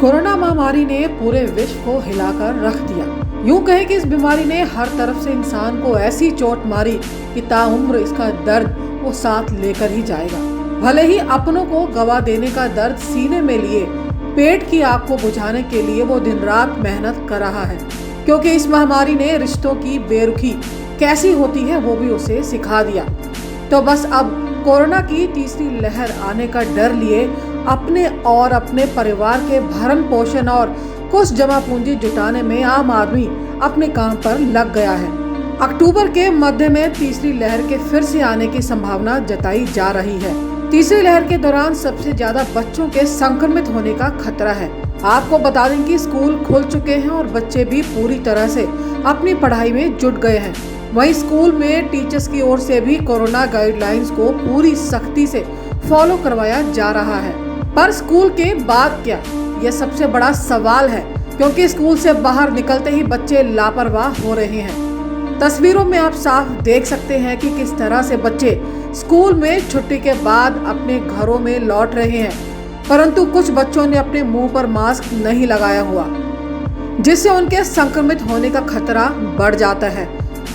Corona महामारी ने पूरे विश्व को हिलाकर रख दिया। यूं कहें कि इस बीमारी ने हर तरफ से इंसान को ऐसी चोट मारी कि ताउम्र इसका दर्द वो साथ लेकर ही जाएगा। भले ही अपनों को गवा देने का दर्द सीने में लिए पेट की आग को बुझाने के लिए वो दिन रात मेहनत कर रहा है, क्योंकि इस महामारी ने रिश्तों की बेरुखी कैसी होती है वो भी उसे सिखा दिया। तो बस अब कोरोना की तीसरी लहर आने का डर लिए अपने और अपने परिवार के भरण पोषण और कुछ जमा पूंजी जुटाने में आम आदमी अपने काम पर लग गया है। अक्टूबर के मध्य में तीसरी लहर के फिर से आने की संभावना जताई जा रही है। तीसरी लहर के दौरान सबसे ज्यादा बच्चों के संक्रमित होने का खतरा है। आपको बता दें कि स्कूल खुल चुके हैं और बच्चे भी पूरी तरह से अपनी पढ़ाई में जुट गए हैं। वहीं स्कूल में टीचर्स की ओर से भी कोरोना गाइडलाइंस को पूरी सख्ती से फॉलो करवाया जा रहा है। पर स्कूल के बाद क्या, यह सबसे बड़ा सवाल है, क्योंकि स्कूल से बाहर निकलते ही बच्चे लापरवाह हो रहे हैं। तस्वीरों में आप साफ देख सकते हैं कि किस तरह से बच्चे स्कूल में छुट्टी के बाद अपने घरों में लौट रहे हैं, परंतु कुछ बच्चों ने अपने मुंह पर मास्क नहीं लगाया हुआ, जिससे उनके संक्रमित होने का खतरा बढ़ जाता है।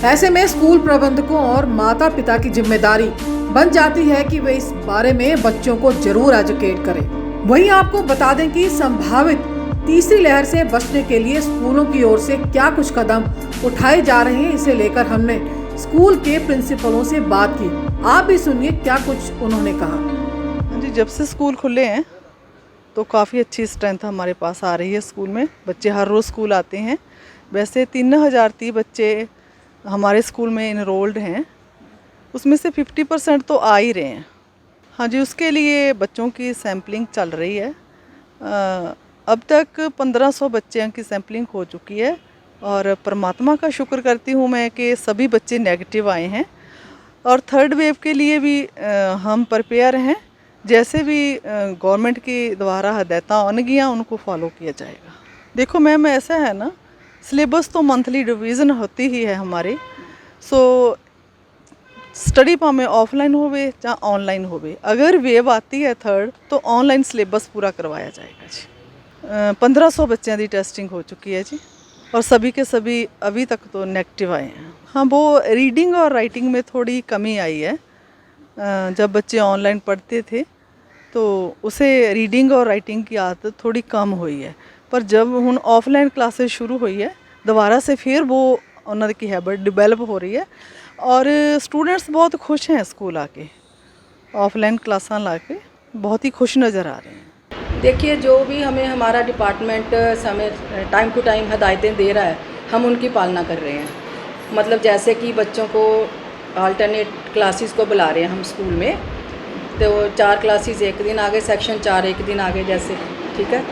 ऐसे में स्कूल प्रबंधकों और माता पिता की जिम्मेदारी बन जाती है कि वे इस बारे में बच्चों को जरूर एजुकेट करें। वहीं आपको बता दें कि संभावित तीसरी लहर से बचने के लिए स्कूलों की ओर से क्या कुछ कदम उठाए जा रहे हैं, इसे लेकर हमने स्कूल के प्रिंसिपलों से बात की। आप भी सुनिए क्या कुछ उन्होंने कहा। जी, जब से स्कूल खुले हैं तो काफ़ी अच्छी स्ट्रेंथ हमारे पास आ रही है स्कूल में। बच्चे हर रोज़ स्कूल आते हैं। वैसे 3030 बच्चे हमारे स्कूल में इनरोल्ड हैं, उसमें से 50% तो आ ही रहे हैं। हाँ जी, उसके लिए बच्चों की सैम्पलिंग चल रही है। अब तक 1500 बच्चों की सैम्पलिंग हो चुकी है और परमात्मा का शुक्र करती हूँ मैं कि सभी बच्चे नेगेटिव आए हैं। और थर्ड वेव के लिए भी हम प्रिपेयर हैं। जैसे भी गवर्नमेंट के द्वारा हदायतां आनगियाँ उनको फॉलो किया जाएगा। देखो मैम, ऐसा है ना, सिलेबस तो मंथली रिवीजन होती ही है हमारी। सो स्टडी भावें ऑफलाइन होवे या ऑनलाइन होवे, अगर वेव आती है थर्ड तो ऑनलाइन सिलेबस पूरा करवाया जाएगा जी। 1500 बच्चों की टेस्टिंग हो चुकी है जी, और सभी के सभी अभी तक तो नेगेटिव आए हैं। हाँ, वो रीडिंग और राइटिंग में थोड़ी कमी आई है। जब बच्चे ऑनलाइन पढ़ते थे तो उसे रीडिंग और राइटिंग की आदत थोड़ी कम हुई है, पर जब हुण ऑफलाइन क्लासेस शुरू हुई है दोबारा से फिर वो उन्होंने की हैबिट डिवेलप हो रही है और स्टूडेंट्स बहुत खुश हैं। स्कूल आके ऑफलाइन क्लासां ला के बहुत ही खुश नज़र आ रहे हैं। देखिए, जो भी हमें हमारा डिपार्टमेंट समय टाइम टू टाइम हदायतें दे रहा है, हम उनकी पालना कर रहे हैं। मतलब जैसे कि बच्चों को अल्टरनेट क्लासेस को बुला रहे हैं हम स्कूल में, तो 4 क्लासेस एक दिन आगे, सेक्शन 4 एक दिन आगे जैसे, ठीक है।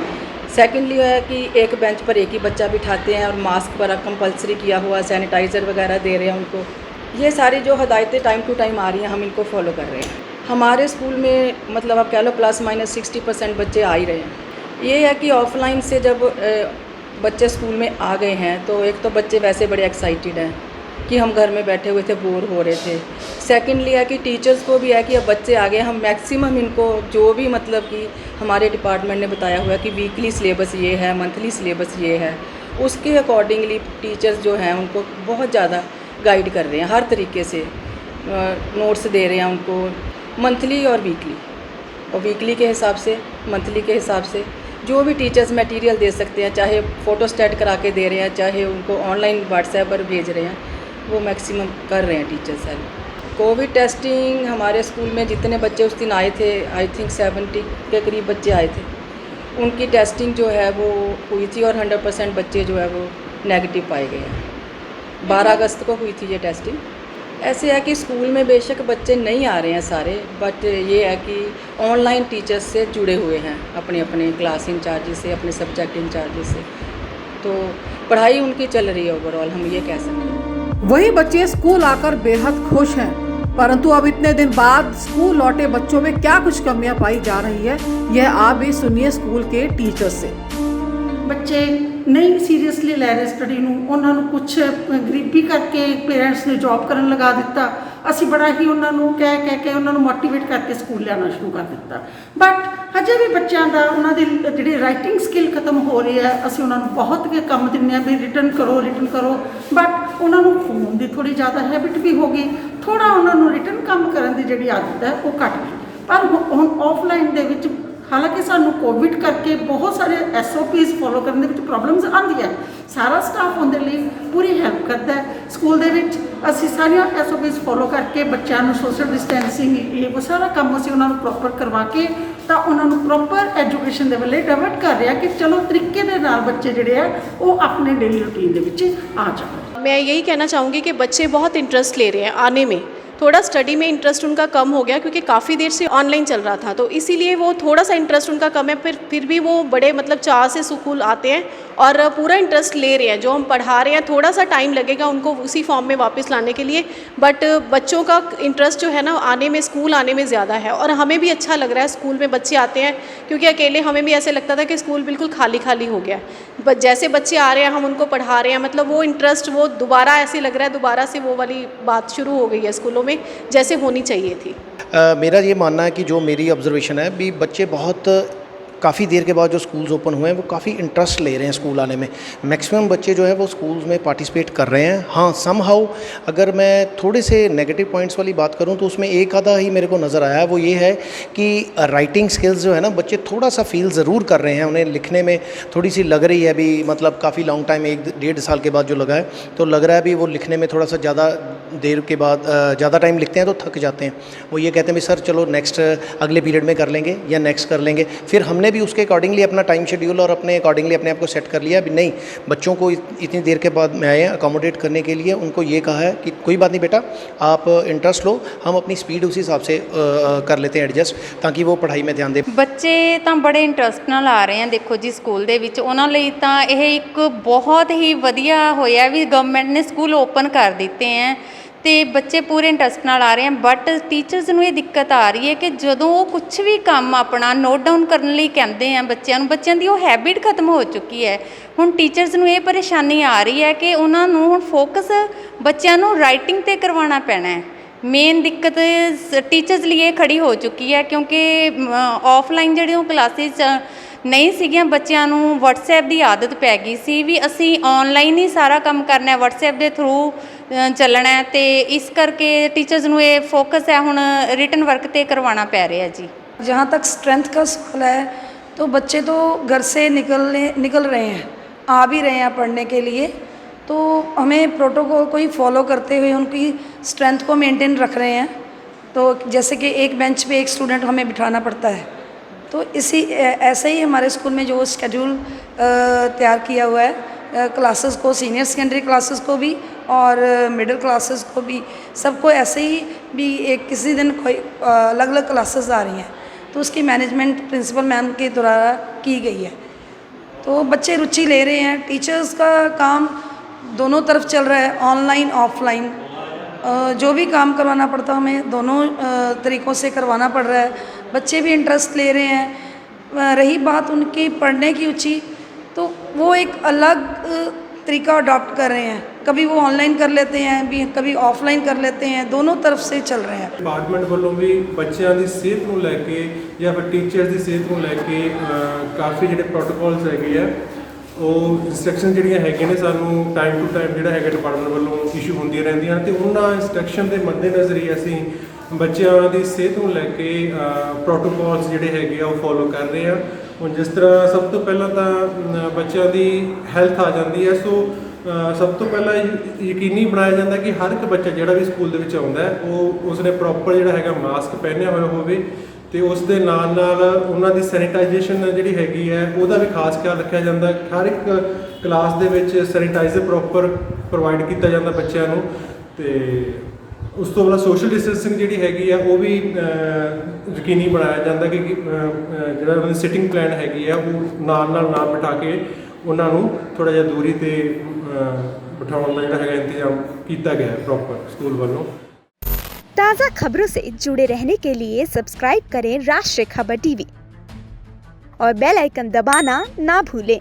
सेकेंडली है कि एक बेंच पर एक ही बच्चा बिठाते हैं और मास्क पर कंपलसरी किया हुआ, सैनिटाइज़र वगैरह दे रहे हैं उनको। ये सारी जो हदायतें टाइम टू टाइम आ रही हैं, हम इनको फॉलो कर रहे हैं। हमारे स्कूल में मतलब आप कह लो ±60% बच्चे आ ही रहे हैं। ये है कि ऑफलाइन से जब बच्चे स्कूल में आ गए हैं तो एक तो बच्चे वैसे बड़े एक्साइटेड हैं कि हम घर में बैठे हुए थे, बोर हो रहे थे। सेकेंडली है कि टीचर्स को भी है कि अब बच्चे आ गए, हम मैक्सिमम इनको जो भी मतलब कि हमारे डिपार्टमेंट ने बताया हुआ है कि वीकली सिलेबस ये है, मंथली सिलेबस ये है, उसके अकॉर्डिंगली टीचर्स जो हैं उनको बहुत ज़्यादा गाइड कर रहे हैं। हर तरीके से नोट्स दे रहे हैं उनको मंथली और वीकली, और वीकली के हिसाब से, मंथली के हिसाब से जो भी टीचर्स मटेरियल दे सकते हैं, चाहे फ़ोटोस्टेट करा के दे रहे हैं, चाहे उनको ऑनलाइन व्हाट्सएप पर भेज रहे हैं, वो मैक्सिमम कर रहे हैं टीचर्स हेल्प। कोविड टेस्टिंग हमारे स्कूल में जितने बच्चे उस दिन आए थे, आई थिंक 70 के करीब बच्चे आए थे, उनकी टेस्टिंग जो है वो हुई थी और 100% बच्चे जो है वो नेगेटिव पाए गए हैं। 12 अगस्त को हुई थी ये टेस्टिंग। ऐसे है कि स्कूल में बेशक बच्चे नहीं आ रहे हैं सारे, बट ये है कि ऑनलाइन टीचर्स से जुड़े हुए हैं अपने अपने क्लास इंचार्ज से, अपने सब्जेक्ट इंचार्ज से, तो पढ़ाई उनकी चल रही है ओवरऑल, हम ये कह सकते हैं। वही बच्चे स्कूल आकर बेहद खुश हैं, परंतु अब इतने दिन बाद स्कूल लौटे बच्चों में क्या कुछ कमियां पाई जा रही है, यह आप भी सुनिए स्कूल के टीचर्स से। बच्चे ਨਹੀਂ ਸੀਰੀਅਸਲੀ ਲੈ ਰਹੇ ਸਟੱਡੀ ਨੂੰ, ਉਹਨਾਂ ਨੂੰ ਕੁਛ ਗਰੀਬੀ ਕਰਕੇ ਪੇਰੈਂਟਸ ਨੇ ਜੌਬ ਕਰਨ ਲਗਾ ਦਿੱਤਾ। ਅਸੀਂ ਬੜਾ ਹੀ ਉਹਨਾਂ ਨੂੰ ਕਹਿ ਕੇ ਉਹਨਾਂ ਨੂੰ ਮੋਟੀਵੇਟ ਕਰਕੇ ਸਕੂਲ ਲਿਆਉਣਾ ਸ਼ੁਰੂ ਕਰ ਦਿੱਤਾ। ਬਟ ਹਜੇ ਵੀ ਬੱਚਿਆਂ ਦਾ ਉਹਨਾਂ ਦੀ ਜਿਹੜੀ ਰਾਈਟਿੰਗ ਸਕਿੱਲ ਖਤਮ ਹੋ ਰਹੀ ਹੈ। ਅਸੀਂ ਉਹਨਾਂ ਨੂੰ ਬਹੁਤ ਕੰਮ ਦਿੰਦੇ ਹਾਂ ਵੀ ਰਿਟਨ ਕਰੋ ਬਟ ਉਹਨਾਂ ਨੂੰ ਫੋਨ ਦੀ ਥੋੜ੍ਹੀ ਜ਼ਿਆਦਾ ਹੈਬਿਟ ਵੀ ਹੋ ਗਈ, ਥੋੜ੍ਹਾ ਉਹਨਾਂ ਨੂੰ ਰਿਟਨ ਕੰਮ ਕਰਨ ਦੀ ਜਿਹੜੀ ਆਦਤ ਹੈ ਉਹ ਘੱਟ ਗਈ। ਪਰ ਹੁਣ ਆਫਲਾਈਨ ਦੇ ਵਿੱਚ ਹਾਲਾਂਕਿ ਸਾਨੂੰ ਕੋਵਿਡ ਕਰਕੇ ਬਹੁਤ ਸਾਰੇ SOPs ਫੋਲੋ ਕਰਨ ਦੇ ਵਿੱਚ ਪ੍ਰੋਬਲਮਸ ਆਉਂਦੀਆਂ, ਸਾਰਾ ਸਟਾਫ ਉਹਦੇ ਲਈ ਪੂਰੀ ਹੈਲਪ ਕਰਦਾ ਹੈ। ਸਕੂਲ ਦੇ ਵਿੱਚ ਅਸੀਂ ਸਾਰੀਆਂ SOPs ਫੋਲੋ ਕਰਕੇ ਬੱਚਿਆਂ ਨੂੰ ਸੋਸ਼ਲ ਡਿਸਟੈਂਸਿੰਗ ਇਹ ਸਾਰਾ ਕੰਮ ਅਸੀਂ ਉਹਨਾਂ ਨੂੰ ਪ੍ਰੋਪਰ ਕਰਵਾ ਕੇ ਤਾਂ ਉਹਨਾਂ ਨੂੰ ਪ੍ਰੋਪਰ ਐਜੂਕੇਸ਼ਨ ਦੇ ਵੱਲੇ ਡਿਵਰਟ ਕਰ ਰਿਹਾ ਕਿ ਚਲੋ ਤਰੀਕੇ ਦੇ ਨਾਲ ਬੱਚੇ ਜਿਹੜੇ ਆ ਉਹ ਆਪਣੇ ਡੇਲੀ ਰੂਟੀਨ ਦੇ ਵਿੱਚ ਆ ਜਾਣ। मैं यही कहना चाहूँगी कि बच्चे बहुत इंटरेस्ट ले रहे हैं आने में, थोड़ा स्टडी में इंटरेस्ट उनका कम हो गया क्योंकि काफ़ी देर से ऑनलाइन चल रहा था, तो इसीलिए वो थोड़ा सा इंटरेस्ट उनका कम है। फिर भी वो बड़े मतलब चाह से स्कूल आते हैं और पूरा इंटरेस्ट ले रहे हैं। जो हम पढ़ा रहे हैं थोड़ा सा टाइम लगेगा उनको उसी फॉर्म में वापस लाने के लिए, बट बच्चों का इंटरेस्ट जो है ना आने में, स्कूल आने में ज़्यादा है। और हमें भी अच्छा लग रहा है स्कूल में बच्चे आते हैं, क्योंकि अकेले हमें भी ऐसे लगता था कि स्कूल बिल्कुल खाली खाली हो गया। बट जैसे बच्चे आ रहे हैं हम उनको पढ़ा रहे हैं, मतलब वो इंटरेस्ट वो दोबारा ऐसे लग रहा है दोबारा से वो वाली बात शुरू हो गई है स्कूलों में जैसे होनी चाहिए थी। मेरा ये मानना है कि जो मेरी ऑब्जर्वेशन है भी बच्चे बहुत काफ़ी देर के बाद जो स्कूल्स ओपन हुए हैं वो काफ़ी इंटरेस्ट ले रहे हैं स्कूल आने में। मैक्सिमम बच्चे जो है वो स्कूल्स में पार्टिसिपेट कर रहे हैं। हाँ, समहाउ अगर मैं थोड़े से नेगेटिव पॉइंट्स वाली बात करूं तो उसमें एक आधा ही मेरे को नज़र आया, वो ये है कि राइटिंग स्किल्स जो है ना बच्चे थोड़ा सा फील ज़रूर कर रहे हैं, उन्हें लिखने में थोड़ी सी लग रही है भी, मतलब काफ़ी लॉन्ग टाइम 1-1.5 साल के बाद जो लगा है तो लग रहा है भी वो लिखने में थोड़ा सा ज़्यादा देर के बाद ज़्यादा टाइम लिखते हैं तो थक जाते हैं। वो ये कहते हैं भी सर चलो नेक्स्ट अगले पीरियड में कर लेंगे या नेक्स्ट कर लेंगे। फिर हमने भी उसके अकॉर्डिंगली अपना टाइम शेड्यूल और अपने अकॉर्डिंगली अपने आप को सेट कर लिया भी नहीं, बच्चों को इतनी देर के बाद में आए हैं अकोमोडेट करने के लिए। उनको ये कहा है कि कोई बात नहीं बेटा, आप इंटरेस्ट लो, हम अपनी स्पीड उस हिसाब से कर लेते हैं एडजस्ट, ताकि वो पढ़ाई में ध्यान दें। ਬੱਚੇ ਤਾਂ ਬੜੇ ਇੰਟਰਸਟ ਨਾਲ ਆ ਰਹੇ ਆ। ਦੇਖੋ ਜੀ ਸਕੂਲ ਦੇ ਵਿੱਚ ਉਹਨਾਂ ਲਈ ਤਾਂ ਇਹ ਇੱਕ ਬਹੁਤ ਹੀ ਵਧੀਆ ਹੋਇਆ ਵੀ ਗਵਰਨਮੈਂਟ ਨੇ ਸਕੂਲ ਓਪਨ ਕਰ ਦਿੱਤੇ ਹੈ ਤੇ ਬੱਚੇ ਪੂਰੇ ਇੰਟਰਸਟ ਨਾਲ ਆ ਰਹੇ ਹਨ। ਬਟ ਟੀਚਰਸ ਨੂੰ ਇਹ ਦਿੱਕਤ ਆ ਰਹੀ ਹੈ ਕਿ ਜਦੋਂ ਉਹ ਕੁਝ ਵੀ ਕੰਮ ਆਪਣਾ ਨੋਟ ਡਾਊਨ ਕਰਨ ਲਈ ਕਹਿੰਦੇ ਆ ਬੱਚਿਆਂ ਨੂੰ, ਬੱਚਿਆਂ ਦੀ ਉਹ ਹੈਬਿਟ ਖਤਮ ਹੋ ਚੁੱਕੀ ਹੈ। ਹੁਣ ਟੀਚਰਸ ਨੂੰ ਇਹ ਪਰੇਸ਼ਾਨੀ ਆ ਰਹੀ ਹੈ ਕਿ ਉਹਨਾਂ ਨੂੰ ਹੁਣ ਫੋਕਸ ਬੱਚਿਆਂ ਨੂੰ ਰਾਈਟਿੰਗ 'ਤੇ ਕਰਵਾਉਣਾ ਪੈਣਾ ਹੈ। ਮੇਨ ਦਿੱਕਤ ਟੀਚਰਸ ਲਈ ਇਹ ਖੜੀ ਹੋ ਚੁੱਕੀ ਹੈ ਕਿਉਂਕਿ ਆਫਲਾਈਨ ਜਿਹੜੀਆਂ ਕਲਾਸਿਸ ਨਹੀਂ ਸੀਗੀਆਂ, ਬੱਚਿਆਂ ਨੂੰ WhatsApp ਦੀ ਆਦਤ ਪੈ ਗਈ ਸੀ ਵੀ ਅਸੀਂ ਆਨਲਾਈਨ ਹੀ ਸਾਰਾ ਕੰਮ ਕਰਨਾ ਹੈ, WhatsApp ਦੇ ਥਰੂ ਚੱਲਣਾ ਹੈ। ਅਤੇ ਇਸ ਕਰਕੇ ਟੀਚਰਸ ਨੂੰ ਇਹ ਫੋਕਸ ਹੈ ਹੁਣ ਰਿਟਨ वर्क पे करवाना पै रहा है जी। जहाँ तक स्ट्रेंथ का सवाल है तो बच्चे तो घर से निकल रहे हैं, आ भी रहे हैं पढ़ने के लिए, तो हमें प्रोटोकॉल को ही फॉलो करते हुए उनकी स्ट्रेंथ को मेंटेन रख रहे हैं। तो जैसे कि एक बेंच पे एक स्टूडेंट हमें बिठाना पड़ता है, तो ऐसे ही हमारे स्कूल में जो स्केड्यूल तैयार किया हुआ है क्लासेस को, सीनियर सेकेंडरी क्लासेस को भी और मिडिल क्लासेस को भी, सबको ऐसे ही भी एक किसी दिन कोई अलग अलग क्लासेस आ रही हैं, तो उसकी मैनेजमेंट प्रिंसिपल मैम के द्वारा की गई है। तो बच्चे रुचि ले रहे हैं, टीचर्स का काम दोनों तरफ चल रहा है, ऑनलाइन ऑफलाइन जो भी काम करवाना पड़ता है हमें दोनों तरीक़ों से करवाना पड़ रहा है। बच्चे भी इंटरेस्ट ले रहे हैं। रही बात उनकी पढ़ने की रुचि, तो वो एक अलग तरीका अडॉप्ट कर रहे हैं, कभी वो ऑनलाइन कर लेते हैं भी, कभी ऑफलाइन कर लेते हैं, दोनों तरफ से चल रहे हैं। डिपार्टमेंट वालों भी बच्चों की सेहत को लैके या फिर टीचर्स की सेहत को लैके काफ़ी जो प्रोटोकॉल्स है ਉਹ ਇੰਸਟਰਕਸ਼ਨ ਜਿਹੜੀਆਂ ਹੈਗੀਆਂ ਨੇ ਸਾਨੂੰ ਟਾਈਮ ਟੂ ਟਾਈਮ ਜਿਹੜਾ ਹੈਗਾ ਡਿਪਾਰਟਮੈਂਟ ਵੱਲੋਂ ਇਸ਼ੂ ਹੁੰਦੀਆਂ ਰਹਿੰਦੀਆਂ ਹਨ, ਤੇ ਉਹਨਾਂ ਇੰਸਟਰਕਸ਼ਨ ਦੇ ਮੱਦੇਨਜ਼ਰ ਹੀ ਅਸੀਂ ਬੱਚਿਆਂ ਦੀ ਸਿਹਤ ਨੂੰ ਲੈ ਕੇ ਪ੍ਰੋਟੋਕੋਲਸ ਜਿਹੜੇ ਹੈਗੇ ਆ ਉਹ ਫੋਲੋ ਕਰ ਰਹੇ ਹਾਂ। ਹੁਣ ਜਿਸ ਤਰ੍ਹਾਂ ਸਭ ਤੋਂ ਪਹਿਲਾਂ ਤਾਂ ਬੱਚਿਆਂ ਦੀ ਹੈਲਥ ਆ ਜਾਂਦੀ ਹੈ, ਸੋ ਸਭ ਤੋਂ ਪਹਿਲਾਂ ਯਕੀਨੀ ਬਣਾਇਆ ਜਾਂਦਾ ਕਿ ਹਰ ਇੱਕ ਬੱਚਾ ਜਿਹੜਾ ਵੀ ਸਕੂਲ ਦੇ ਵਿੱਚ ਆਉਂਦਾ ਉਹ ਉਸਨੇ ਪ੍ਰੋਪਰ ਜਿਹੜਾ ਹੈਗਾ ਮਾਸਕ ਪਹਿਨਿਆ ਹੋਇਆ ਹੋਵੇ, ਤੇ ਉਸ ਦੇ ਨਾਲ ਨਾਲ ਉਹਨਾਂ ਦੀ ਸੈਨੀਟਾਈਜੇਸ਼ਨ ਜਿਹੜੀ ਹੈਗੀ ਹੈ ਉਹਦਾ ਵੀ ਖਾਸ ਖਿਆਲ ਰੱਖਿਆ ਜਾਂਦਾ। ਹਰ ਇੱਕ ਕਲਾਸ ਦੇ ਵਿੱਚ ਸੈਨੀਟਾਈਜ਼ਰ ਪ੍ਰੋਪਰ ਪ੍ਰੋਵਾਈਡ ਕੀਤਾ ਜਾਂਦਾ ਬੱਚਿਆਂ ਨੂੰ, ਤੇ ਉਸ ਤੋਂ ਬਾਅਦ ਸੋਸ਼ਲ ਡਿਸਟੈਂਸਿੰਗ ਜਿਹੜੀ ਹੈਗੀ ਆ ਉਹ ਵੀ ਯਕੀਨੀ ਬਣਾਇਆ ਜਾਂਦਾ ਕਿ ਜਿਹੜਾ ਉਹਨਾਂ ਦੀ ਸਿਟਿੰਗ ਪਲਾਨ ਹੈਗੀ ਆ ਉਹ ਨਾਲ ਨਾ ਬਿਠਾ ਕੇ ਉਹਨਾਂ ਨੂੰ ਥੋੜ੍ਹਾ ਜਿਹਾ ਦੂਰੀ 'ਤੇ ਬਿਠਾਉਣ ਦਾ ਜਿਹੜਾ ਹੈਗਾ ਇੰਤਜ਼ਾਮ ਕੀਤਾ ਗਿਆ ਪ੍ਰੋਪਰ ਸਕੂਲ ਵੱਲੋਂ। ताज़ा खबरों से जुड़े रहने के लिए सब्सक्राइब करें राष्ट्रीय खबर टीवी और बेल आइकन दबाना ना भूलें।